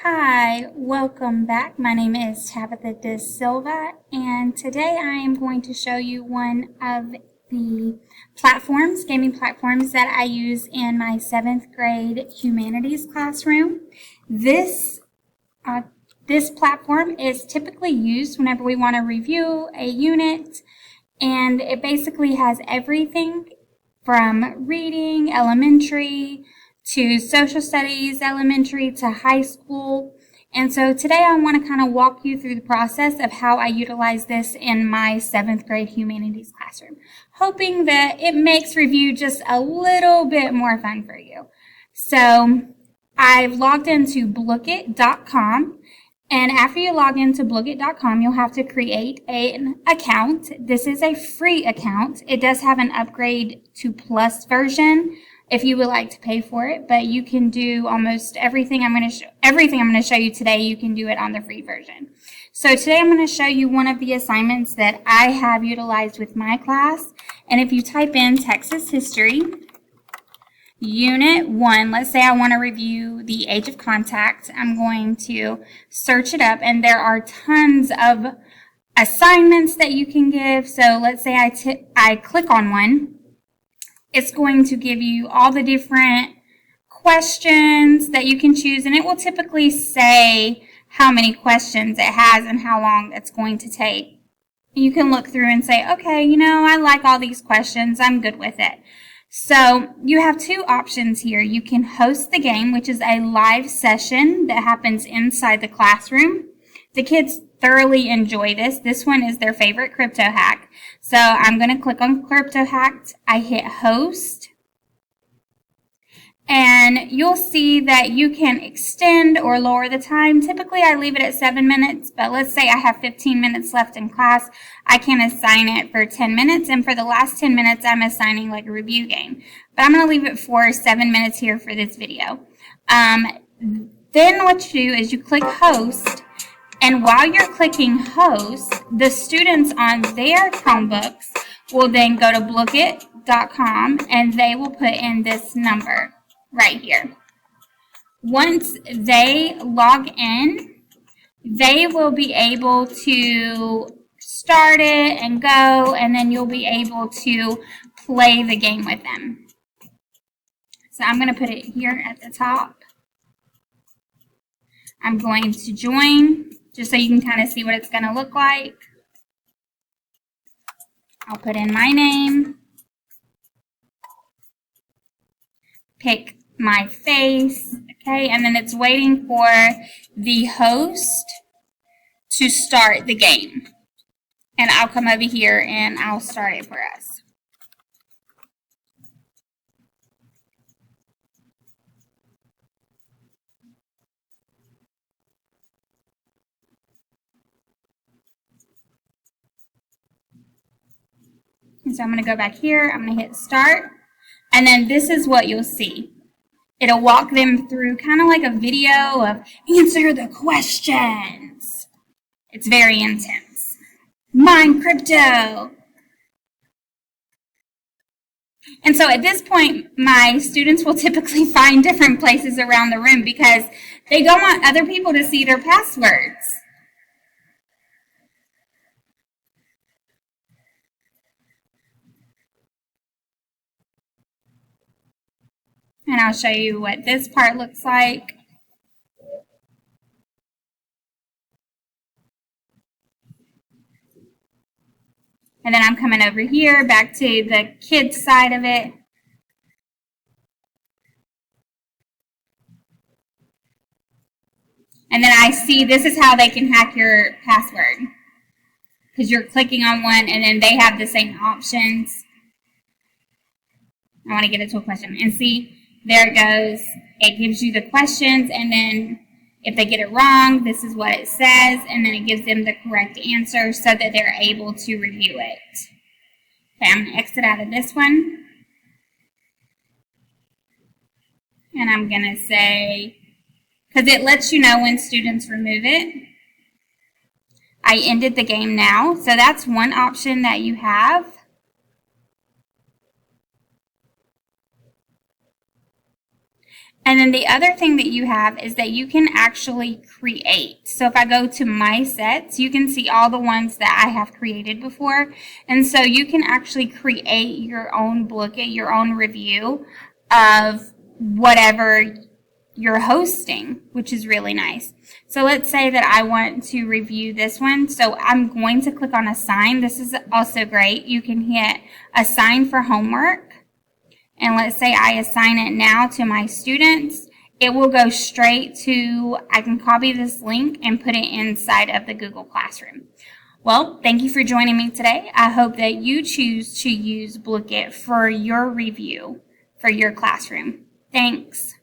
Hi, welcome back. My name is Tabitha De Silva, and today I am going to show you one of the gaming platforms that I use in my 7th grade humanities classroom. This platform is typically used whenever we want to review a unit, and it basically has everything from reading, elementary, to social studies, elementary, to high school. And so today I want to kind of walk you through the process of how I utilize this in my 7th grade humanities classroom, hoping that it makes review just a little bit more fun for you. So I've logged into Blooket.com. And after you log into Blooket.com, you'll have to create an account. This is a free account. It does have an upgrade to Plus version if you would like to pay for it, but you can do almost everything I'm going to show you today. You can do it on the free version. So today I'm going to show you one of the assignments that I have utilized with my class. And if you type in Texas History, Unit 1, let's say I want to review the age of contact. I'm going to search it up, and there are tons of assignments that you can give. So let's say I click on one. It's going to give you all the different questions that you can choose, and it will typically say how many questions it has and how long it's going to take. You can look through and say, okay, I like all these questions. I'm good with it. So you have two options here. You can host the game, which is a live session that happens inside the classroom. The kids thoroughly enjoy this. This one is their favorite crypto hack. So I'm going to click on crypto hacked. I hit host. And you'll see that you can extend or lower the time. Typically, I leave it at 7 minutes, but let's say I have 15 minutes left in class. I can assign it for 10 minutes, and for the last 10 minutes, I'm assigning like a review game. But I'm going to leave it for 7 minutes here for this video. Then what you do is you click host, and while you're clicking host, the students on their Chromebooks will then go to Blooket.com, and they will put in this number right here. Once they log in, they will be able to start it and go, and then you'll be able to play the game with them. So I'm going to put it here at the top. I'm going to join, just so you can kind of see what it's going to look like. I'll put in my name, pick my face, okay, and then it's waiting for the host to start the game. And I'll come over here and I'll start it for us. And so I'm going to go back here, I'm going to hit start, and then this is what you'll see. It'll walk them through kind of like a video of answer the questions. It's very intense. Mine crypto. And so at this point, my students will typically find different places around the room because they don't want other people to see their passwords. And I'll show you what this part looks like. And then I'm coming over here back to the kids side of it. And then I see this is how they can hack your password. Because you're clicking on one and then they have the same options. I want to get it to a question. And see, there it goes. It gives you the questions, and then if they get it wrong, this is what it says, and then it gives them the correct answer so that they're able to review it. Okay, I'm going to exit out of this one. And I'm going to say, because it lets you know when students remove it. I ended the game now, so that's one option that you have. And then the other thing that you have is that you can actually create. So if I go to my sets, you can see all the ones that I have created before. And so you can actually create your own Blooket, your own review of whatever you're hosting, which is really nice. So let's say that I want to review this one. So I'm going to click on assign. This is also great. You can hit assign for homework. And let's say I assign it now to my students. It will go straight to, I can copy this link and put it inside of the Google Classroom. Well, thank you for joining me today. I hope that you choose to use Blooket for your review for your classroom. Thanks.